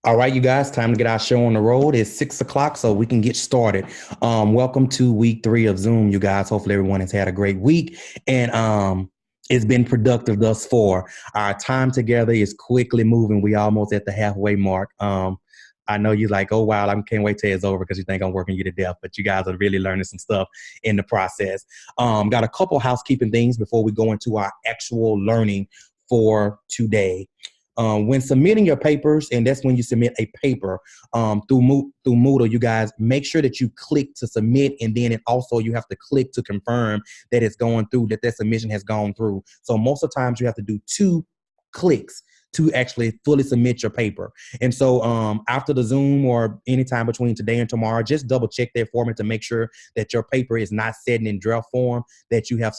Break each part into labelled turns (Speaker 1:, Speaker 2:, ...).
Speaker 1: All right, you guys, time to get our show on the road. It's 6 o'clock, so we can get started. Welcome to week 3 of Zoom, you guys. Hopefully, everyone has had a great week and it's been productive thus far. Our time together is quickly moving. We almost at the halfway mark. I know you're like, oh wow, I can't wait till it's over because you think I'm working you to death, but you guys are really learning some stuff in the process. Got a couple housekeeping things before we go into our actual learning for today. When submitting your papers, and that's when you submit a paper through Moodle, you guys make sure that you click to submit, and then it also you have to click to confirm that it's going through, that submission has gone through. So most of the times you have to do 2 clicks to actually fully submit your paper. And so after the Zoom or anytime between today and tomorrow, just double check that for me to make sure that your paper is not sitting in draft form, that you have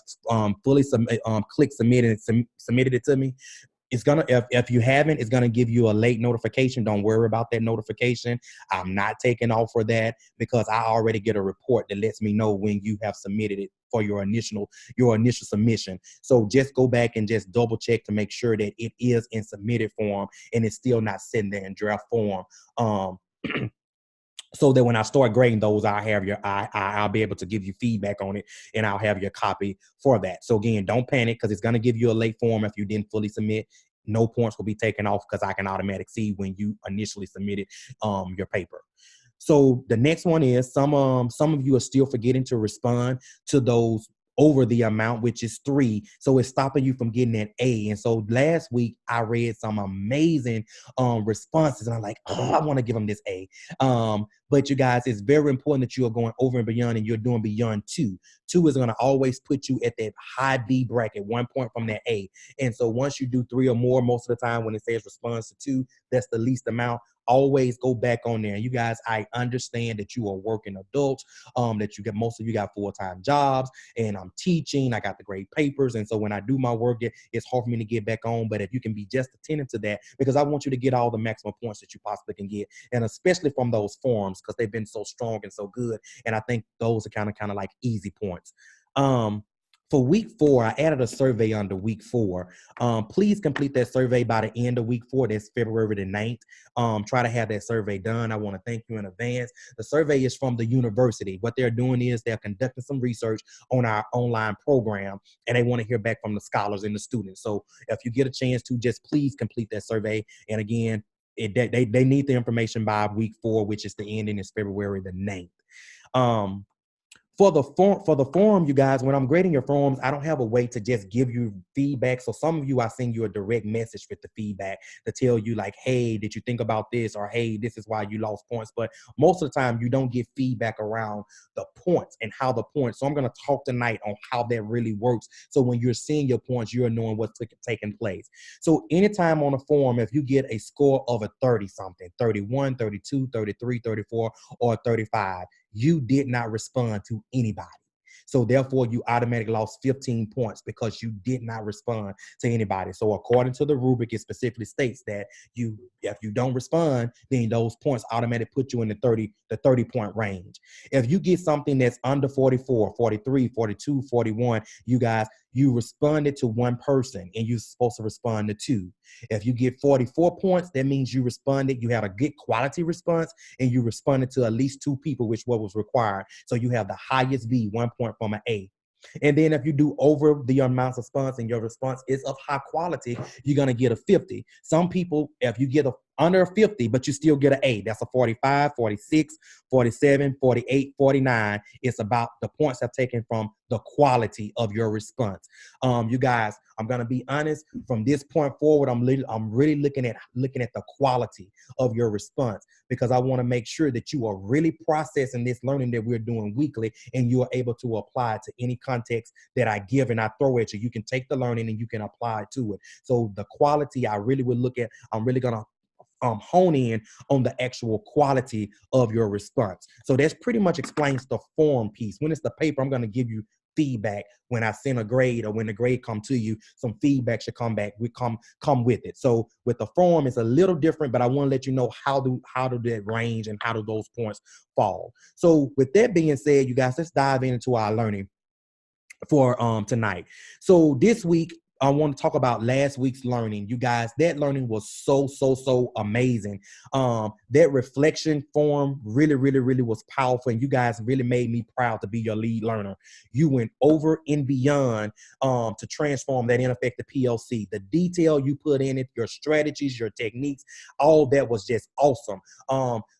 Speaker 1: fully clicked submit and submitted it to me. It's gonna, if you haven't, it's gonna give you a late notification. Don't worry about that notification. I'm not taking off for that because I already get a report that lets me know when you have submitted it for your initial submission. So just go back and just double check to make sure that it is in submitted form and it's still not sitting there in draft form. Um, so that when I start grading those, I'll be able to give you feedback on it, and I'll have your copy for that. So again, don't panic because it's going to give you a late form if you didn't fully submit. No points will be taken off because I can automatically see when you initially submitted your paper. So the next one is some of you are still forgetting to respond to those over the amount, which is 3. So it's stopping you from getting an A. And so last week I read some amazing responses, and I'm like, oh, I want to give them this A. But you guys, it's very important that you are going over and beyond, and you're doing beyond 2. 2 is going to always put you at that high B bracket, 1 point from that A. And so once you do 3 or more, most of the time when it says response to 2, that's the least amount. Always go back on there. You guys, I understand that you are working adults, that you get, most of you got full-time jobs, and I'm teaching, I got the great papers. And so when I do my work, it's hard for me to get back on. But if you can be just attentive to that, because I want you to get all the maximum points that you possibly can get, and especially from those forums, because they've been so strong and so good. And I think those are kind of like easy points. Um, for week 4, I added a survey under week 4. Please complete that survey by the end of week 4. That's February the 9th. Try to have that survey done. I want to thank you in advance. The survey is from the university. What they're doing is they're conducting some research on our online program, and they want to hear back from the scholars and the students. So if you get a chance to, just please complete that survey. And again, they need the information by week 4, which is the ending is February the 9th. Um, for the forum, you guys, when I'm grading your forums, I don't have a way to just give you feedback. So some of you, I send you a direct message with the feedback to tell you like, hey, did you think about this? Or hey, this is why you lost points. But most of the time you don't get feedback around the points and how the points. So I'm going to talk tonight on how that really works. So when you're seeing your points, you're knowing what's taking place. So anytime on a forum, if you get a score of a 30 something, 31, 32, 33, 34, or 35, you did not respond to anybody. So therefore, you automatically lost 15 points because you did not respond to anybody. So according to the rubric, it specifically states that if you don't respond, then those points automatically put you in the 30 point range. If you get something that's under 44, 43, 42, 41, you guys, you responded to one person and you're supposed to respond to 2. If you get 44 points, that means you responded, you had a good quality response, and you responded to at least 2 people, which what was required. So you have the highest B, 1 point from an A. And then if you do over the amount of response and your response is of high quality, you're going to get a 50. Some people, if you get under a 50, but you still get an A, that's a 45, 46, 47, 48, 49. It's about the points I've taken from the quality of your response. You guys, I'm going to be honest, from this point forward, I'm really looking at the quality of your response, because I want to make sure that you are really processing this learning that we're doing weekly, and you are able to apply it to any context that I give and I throw at you. You can take the learning and you can apply it to it. So the quality I really would look at, I'm really going to hone in on the actual quality of your response. So that's pretty much explains the form piece. When it's the paper, I'm going to give you feedback. When I send a grade or when the grade come to you, some feedback should come back. We come with it. So with the form, it's a little different, but I want to let you know how do that range and how do those points fall. So with that being said, you guys, let's dive into our learning for tonight. So this week, I want to talk about last week's learning. You guys, that learning was so amazing. That reflection form really was powerful, and you guys really made me proud to be your lead learner. You went over and beyond to transform that ineffective PLC. The detail you put in it, your strategies, your techniques, all that was just awesome.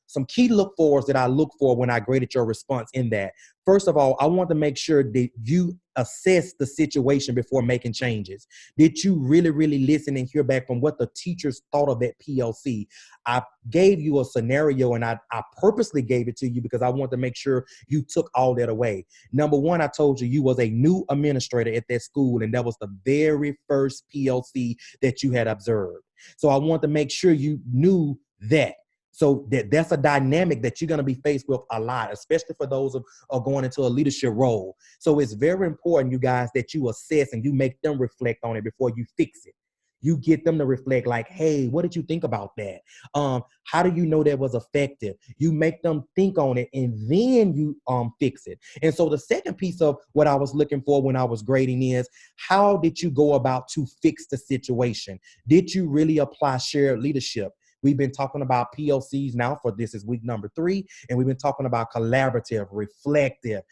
Speaker 1: Some key look fors that I look for when I graded your response in that. First of all, I want to make sure that you assess the situation before making changes. Did you really listen and hear back from what the teachers thought of that PLC? I gave you a scenario, and I purposely gave it to you because I want to make sure you took all that away. Number one, I told you was a new administrator at that school, and that was the very first PLC that you had observed. So I want to make sure you knew that. So that's a dynamic that you're going to be faced with a lot, especially for those of going into a leadership role. So it's very important, you guys, that you assess and you make them reflect on it before you fix it. You get them to reflect like, hey, what did you think about that? How do you know that was effective? You make them think on it, and then you fix it. And so the second piece of what I was looking for when I was grading is, how did you go about to fix the situation? Did you really apply shared leadership? We've been talking about PLCs now for this is week number 3, and we've been talking about collaborative, reflective,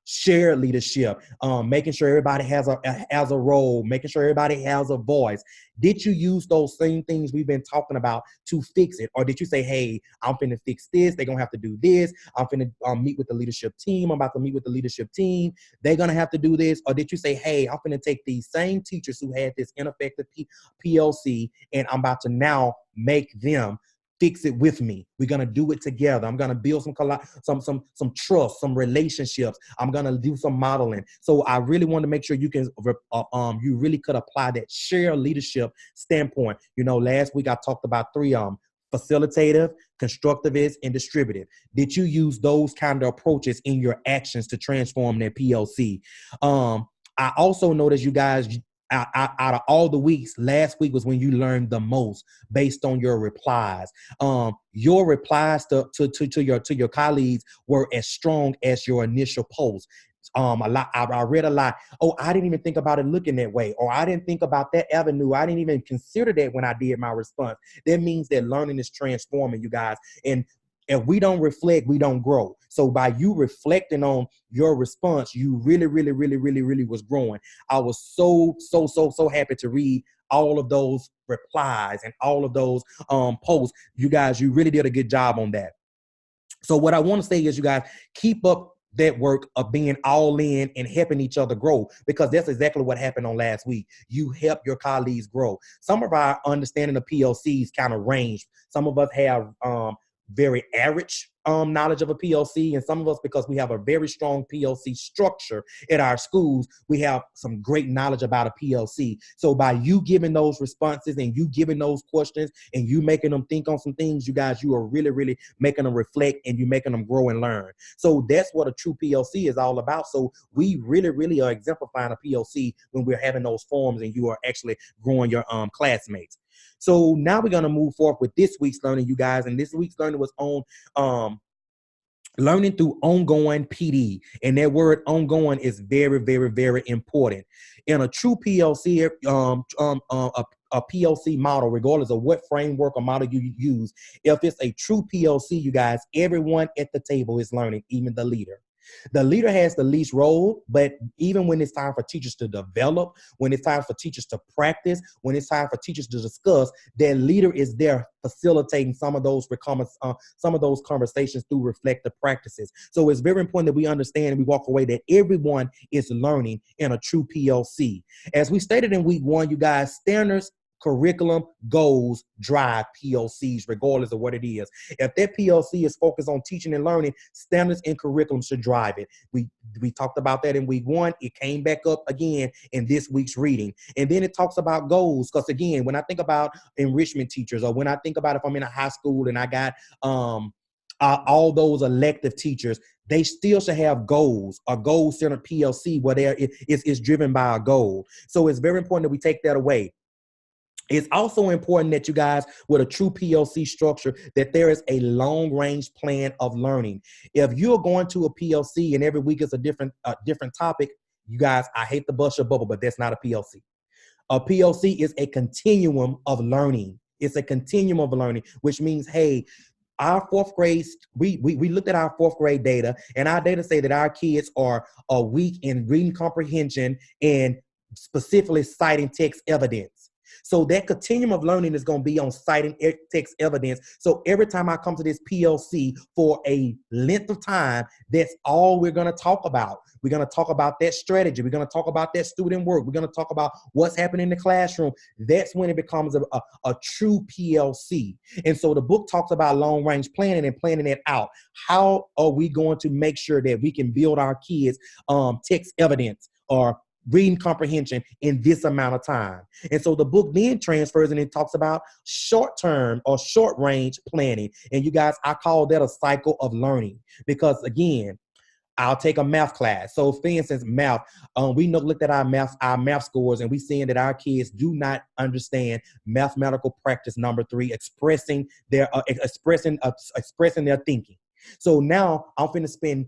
Speaker 1: shared leadership, making sure everybody has a role, making sure everybody has a voice. Did you use those same things we've been talking about to fix it? Or did you say, hey, I'm finna fix this, they're gonna have to do this, I'm finna meet with the leadership team, I'm about to meet with the leadership team, they're gonna have to do this? Or did you say, hey, I'm finna take these same teachers who had this ineffective PLC, and I'm about to now make them fix it with me. We're gonna do it together. I'm gonna build some trust, some relationships. I'm gonna do some modeling. So I really want to make sure you can you really could apply that shared leadership standpoint. You know, last week I talked about 3 facilitative, constructivist, and distributive. Did you use those kind of approaches in your actions to transform that PLC? I also noticed you guys, out of all the weeks, last week was when you learned the most based on your replies. Your replies to your colleagues were as strong as your initial post. I read a lot. Oh, I didn't even think about it looking that way, or I didn't think about that avenue. I didn't even consider that when I did my response. That means that learning is transforming, you guys. And if we don't reflect, we don't grow. So by you reflecting on your response, you really was growing. I was so happy to read all of those replies and all of those posts. You guys, you really did a good job on that. So what I want to say is, you guys, keep up that work of being all in and helping each other grow, because that's exactly what happened on last week. You help your colleagues grow. Some of our understanding of PLCs kind of range. Some of us have very average knowledge of a PLC, and some of us, because we have a very strong PLC structure at our schools, we have some great knowledge about a PLC. So by you giving those responses and you giving those questions and you making them think on some things, you guys, you are really making them reflect, and you making them grow and learn. So that's what a true PLC is all about. So we really are exemplifying a PLC when we're having those forums and you are actually growing your classmates. So now we're going to move forward with this week's learning, you guys. And this week's learning was on learning through ongoing PD. And that word ongoing is very important. In a true PLC, a PLC model, regardless of what framework or model you use, if it's a true PLC, you guys, everyone at the table is learning, even the leader. The leader has the least role, but even when it's time for teachers to develop, when it's time for teachers to practice, when it's time for teachers to discuss, that leader is there facilitating some of those conversations through reflective practices. So it's very important that we understand and we walk away that everyone is learning in a true PLC. As we stated in week 1, you guys, standards, curriculum, goals drive PLCs, regardless of what it is. If that PLC is focused on teaching and learning, standards and curriculum should drive it. We talked about that in week 1. It came back up again in this week's reading. And then it talks about goals, because again, when I think about enrichment teachers, or when I think about if I'm in a high school and I got all those elective teachers, they still should have goals, a goal-centered PLC where it's driven by a goal. So it's very important that we take that away. It's also important that you guys, with a true PLC structure, that there is a long-range plan of learning. If you're going to a PLC and every week is a different topic, you guys, I hate to bust your bubble, but that's not a PLC. A POC is a continuum of learning. It's a continuum of learning, which means, hey, our fourth grade, we looked at our fourth grade data, and our data say that our kids are weak in reading comprehension and specifically citing text evidence. So that continuum of learning is going to be on citing text evidence. So every time I come to this PLC for a length of time, that's all we're going to talk about. We're going to talk about that strategy. We're going to talk about that student work. We're going to talk about what's happening in the classroom. That's when it becomes a true PLC. And so the book talks about long range planning and planning it out. How are we going to make sure that we can build our kids text evidence or reading comprehension in this amount of time? And so the book then transfers and it talks about short-term or short-range planning. And you guys, I call that a cycle of learning, because again, I'll take a math class. So for instance, math, we looked at our math scores, and we seeing that our kids do not understand mathematical practice number 3, expressing their thinking. So now I'm finna spend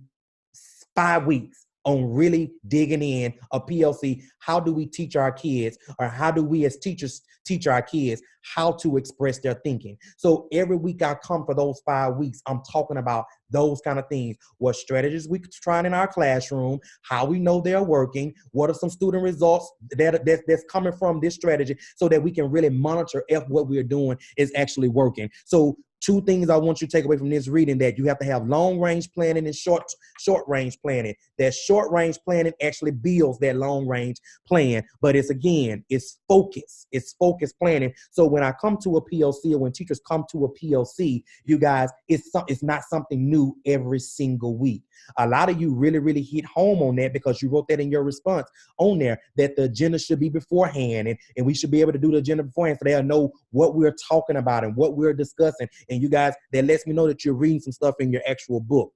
Speaker 1: 5 weeks on really digging in a PLC. How do we teach our kids, or how do we as teachers teach our kids how to express their thinking? So every week I come for those 5 weeks, I'm talking about those kind of things. What strategies we trying in our classroom, how we know they're working, what are some student results that's coming from this strategy, so that we can really monitor if what we're doing is actually working. So 2 things I want you to take away from this reading: that you have to have long range planning and short range planning. That short range planning actually builds that long range plan, but it's focus. It's focused planning. So when I come to a PLC, or when teachers come to a PLC, you guys, it's not something new every single week. A lot of you really, really hit home on that, because you wrote that in your response on there, that the agenda should be beforehand, and we should be able to do the agenda beforehand, so they'll know what we're talking about and what we're discussing. And you guys, that lets me know that you're reading some stuff in your actual book.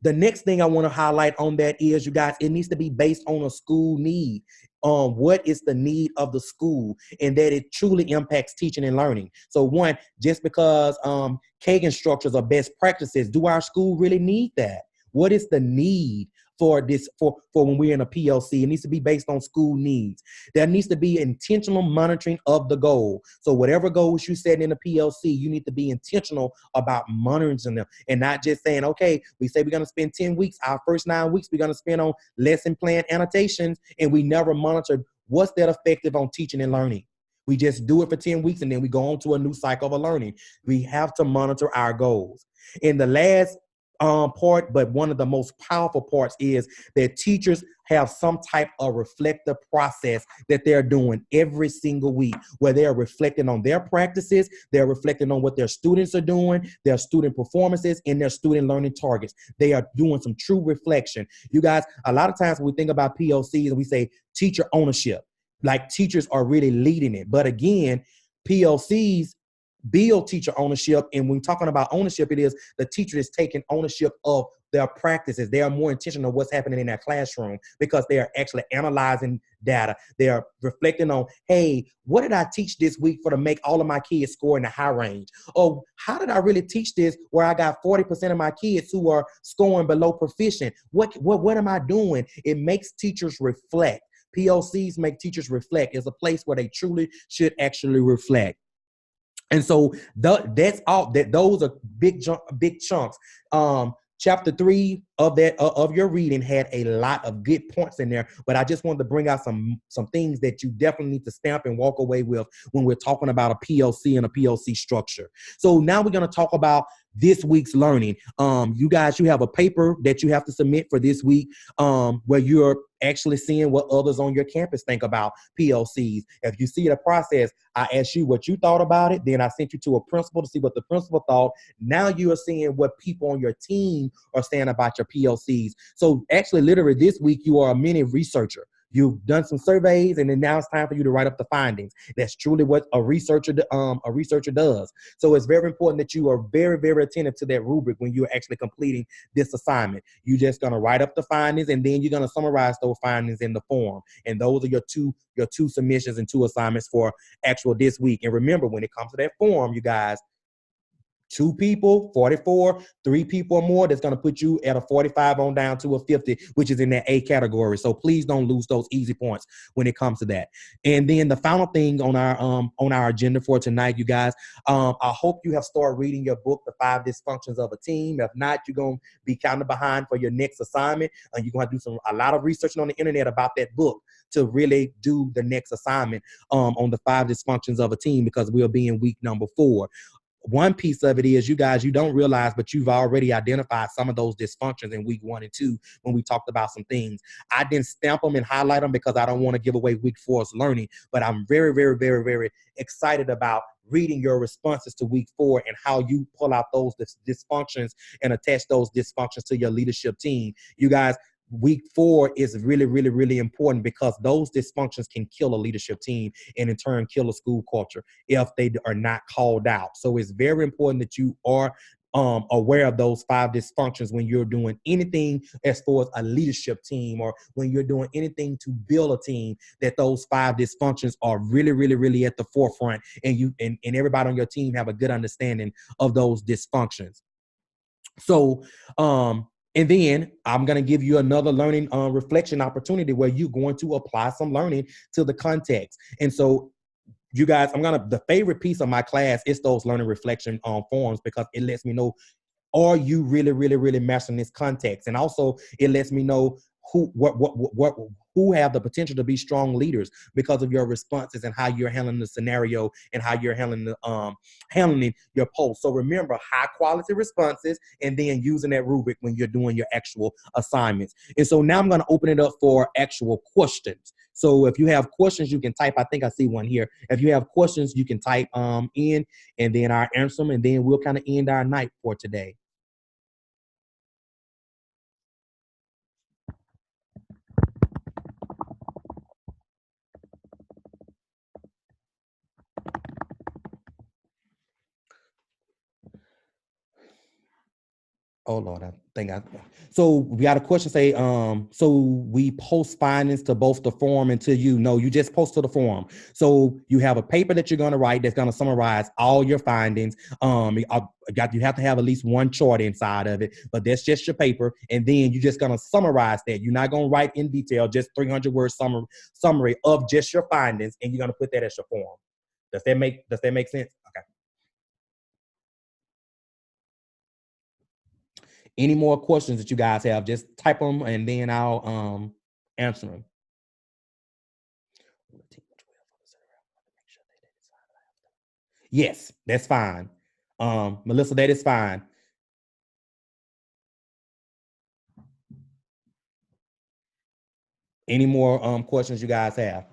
Speaker 1: The next thing I want to highlight on that is, you guys, it needs to be based on a school need. What is the need of the school, and that it truly impacts teaching and learning. So one, just because Kagan structures are best practices, do our school really need that? What is the need for this, for when we're in a PLC? It needs to be based on school needs. There needs to be intentional monitoring of the goal. So whatever goals you set in a PLC, you need to be intentional about monitoring them, and not just saying, okay, we say we're going to spend 10 weeks, our first 9 weeks we're going to spend on lesson plan annotations, and we never monitor what's that effective on teaching and learning. We just do it for 10 weeks and then we go on to a new cycle of learning. We have to monitor our goals. And the last part, but one of the most powerful parts, is that teachers have some type of reflective process that they're doing every single week, where they're reflecting on their practices, they're reflecting on what their students are doing, their student performances, and their student learning targets. They are doing some true reflection. You guys, a lot of times when we think about PLCs and we say teacher ownership, like teachers are really leading it. But again, PLCs build teacher ownership. And when talking about ownership, it is the teacher is taking ownership of their practices. They are more intentional of what's happening in their classroom, because they are actually analyzing data. They are reflecting on, hey, what did I teach this week for to make all of my kids score in the high range? Oh, how did I really teach this where I got 40% of my kids who are scoring below proficient? What am I doing? It makes teachers reflect. PLCs make teachers reflect. It's a place where they truly should actually reflect. And so that's all. Those are big chunks. Chapter 3 of that of your reading had a lot of good points in there, but I just wanted to bring out some things that you definitely need to stamp and walk away with when we're talking about a PLC and a PLC structure. So now we're going to talk about this week's learning. You guys, you have a paper that you have to submit for this week, where you're actually seeing what others on your campus think about PLCs. If you see the process, I asked you what you thought about it, then I sent you to a principal to see what the principal thought. Now you are seeing what people on your team are saying about your PLCs. So actually, literally this week, you are a mini researcher. You've done some surveys, and then now it's time for you to write up the findings. That's truly what a researcher does. So it's very important that you are very, very attentive to that rubric when you're actually completing this assignment. You're just going to write up the findings, and then you're going to summarize those findings in the form. And those are your two submissions and 2 assignments for actual this week. And remember, when it comes to that form, you guys, 2 people, 44, 3 people or more, that's going to put you at a 45 on down to a 50, which is in that A category. So please don't lose those easy points when it comes to that. And then the final thing on our agenda for tonight, you guys, I hope you have started reading your book, The 5 Dysfunctions of a Team. If not, you're going to be kind of behind for your next assignment. And you're going to do a lot of research on the internet about that book to really do the next assignment on the 5 dysfunctions of a team, because we'll be in week number 4. One piece of it is, you guys, you don't realize, but you've already identified some of those dysfunctions in week 1 and 2 when we talked about some things. I didn't stamp them and highlight them because I don't want to give away week 4's learning, but I'm very, very, very, very excited about reading your responses to week 4 and how you pull out those dysfunctions and attach those dysfunctions to your leadership team. You guys, week 4 is really, really, really important, because those dysfunctions can kill a leadership team and in turn kill a school culture if they are not called out. So it's very important that you are aware of those 5 dysfunctions when you're doing anything as far as a leadership team, or when you're doing anything to build a team, that those 5 dysfunctions are really, really, really at the forefront, and you and everybody on your team have a good understanding of those dysfunctions. So, and then I'm going to give you another learning reflection opportunity where you're going to apply some learning to the context. And so, you guys, the favorite piece of my class is those learning reflection forums, because it lets me know, are you really, really, really mastering this context? And also it lets me know who have the potential to be strong leaders because of your responses and how you're handling the scenario and how you're handling your post. So remember, high quality responses, and then using that rubric when you're doing your actual assignments. And so now I'm going to open it up for actual questions. So if you have questions, you can type. I think I see one here. If you have questions, you can type in, and then I'll answer them, and then we'll kind of end our night for today. Oh Lord, I think so we got a question say, so we post findings to both the forum and to you. No, you just post to the forum. So you have a paper that you're gonna write that's gonna summarize all your findings. You have to have at least one chart inside of it, but that's just your paper. And then you're just gonna summarize that. You're not gonna write in detail, just 300 word summary of just your findings, and you're gonna put that as your forum. Does that make sense? Okay. Any more questions that you guys have, just type them and then I'll answer them. Yes, that's fine. Melissa, that is fine. Any more questions you guys have?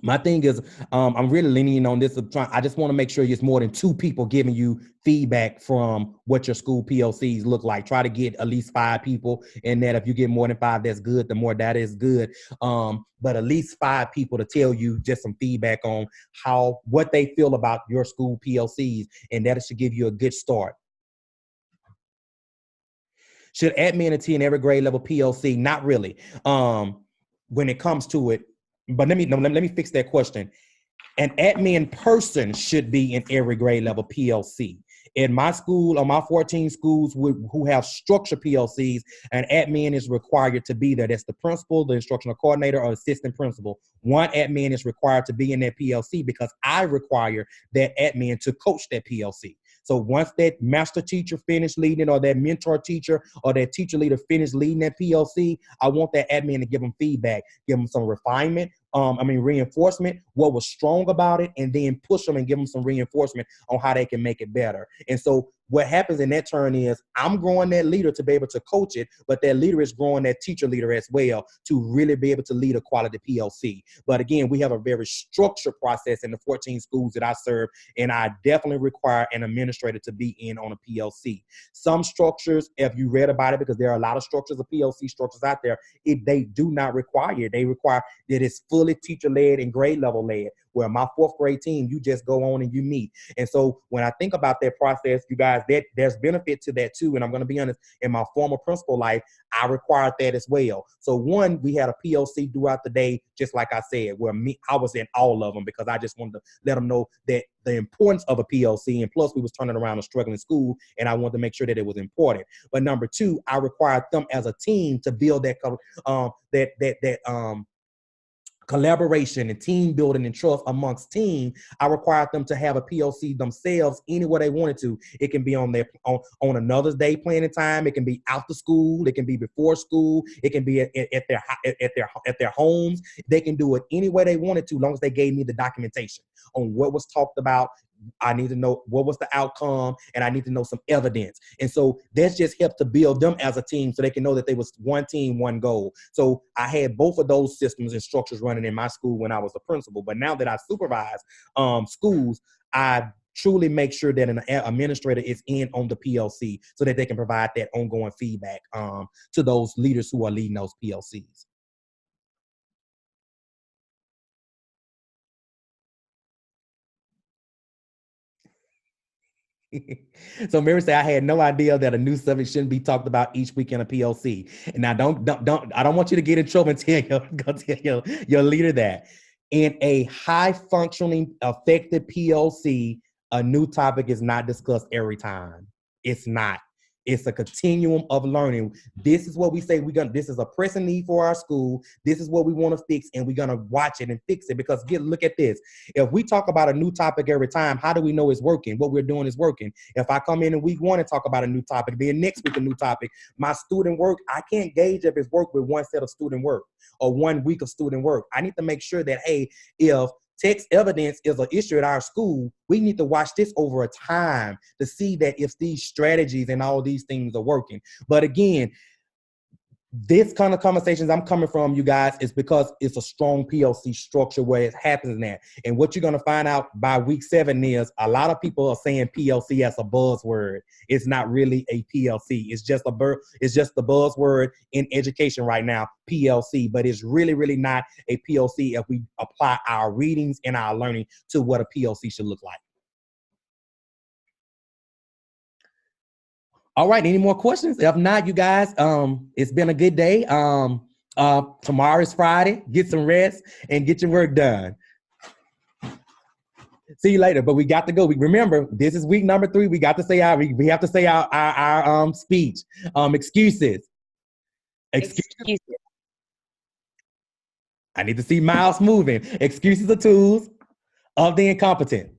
Speaker 1: My thing is, I'm really leaning on this. I just want to make sure it's more than 2 people giving you feedback from what your school PLCs look like. Try to get at least 5 people in that. If you get more than 5, that's good. The more data is good. But at least 5 people to tell you just some feedback on what they feel about your school PLCs, and that should give you a good start. Should admin attend every grade level PLC? Not really. When it comes to it. But let me fix that question. An admin person should be in every grade level PLC. In my school, on my 14 schools who have structured PLCs, an admin is required to be there. That's the principal, the instructional coordinator, or assistant principal. One admin is required to be in that PLC because I require that admin to coach that PLC. So once that master teacher finished leading, or that mentor teacher or that teacher leader finished leading that PLC, I want that admin to give them feedback, give them some refinement, reinforcement, what was strong about it, and then push them and give them some reinforcement on how they can make it better. And so what happens in that turn is I'm growing that leader to be able to coach it, but that leader is growing that teacher leader as well to really be able to lead a quality PLC. But again, we have a very structured process in the 14 schools that I serve, and I definitely require an administrator to be in on a PLC. Some structures, if you read about it, because there are a lot of structures of PLC structures out there, they do not require it. They require that it's fully teacher-led and grade level led, where my 4th grade team, you just go on and you meet. And so when I think about that process, you guys, guys, that there's benefit to that too. And I'm going to be honest, in my former principal life, I required that as well. So one, we had a POC throughout the day, just like I said, where I was in all of them because I just wanted to let them know that the importance of a POC, and plus we was turning around a struggling school, and I wanted to make sure that it was important. But number two, I required them as a team to build that collaboration and team building and trust amongst team. I required them to have a POC themselves anywhere they wanted to. It can be on their on another day planning time. It can be after school. It can be before school. It can be at their homes. They can do it any way they wanted to, as long as they gave me the documentation on what was talked about. I need to know what was the outcome, and I need to know some evidence. And so that's just helped to build them as a team so they can know that they was one team, one goal. So I had both of those systems and structures running in my school when I was a principal. But now that I supervise schools, I truly make sure that an administrator is in on the PLC so that they can provide that ongoing feedback to those leaders who are leading those PLCs. So Mary said, I had no idea that a new subject shouldn't be talked about each week in a PLC. And I don't want you to get in trouble and tell your leader that. In a high functioning, effective PLC, a new topic is not discussed every time. It's not. It's a continuum of learning. This is what we say this is a pressing need for our school. This is what we want to fix, and we're gonna watch it and fix it. Because look at this. If we talk about a new topic every time, how do we know it's working? What we're doing is working. If I come in week 1 and talk about a new topic, then next week a new topic, my student work, I can't gauge if it's worked with one set of student work or 1 week of student work. I need to make sure that, hey, if text evidence is an issue at our school, we need to watch this over a time to see that if these strategies and all these things are working. But again, this kind of conversations I'm coming from, you guys, is because it's a strong PLC structure where it happens there. And what you're going to find out by week 7 is a lot of people are saying PLC as a buzzword. It's not really a PLC. It's just the buzzword in education right now, PLC. But it's really, really not a PLC if we apply our readings and our learning to what a PLC should look like. All right, any more questions? If not, you guys, it's been a good day. Tomorrow is Friday. Get some rest and get your work done. See you later. But we got to go. Remember, this is week number 3. We got to say we have to say our speech. Excuses. Excuses. I need to see Miles moving. Excuses are tools of the incompetent.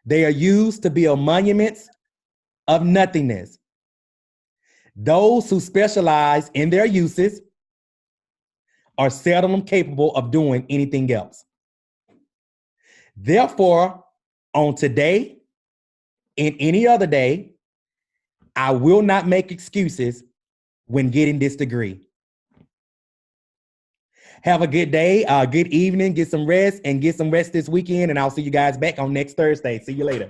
Speaker 1: They are used to build monuments of nothingness. Those who specialize in their uses are seldom capable of doing anything else. Therefore, on today and any other day, I will not make excuses when getting this degree. Have a good day, good evening, get some rest this weekend, and I'll see you guys back on next Thursday. See you later.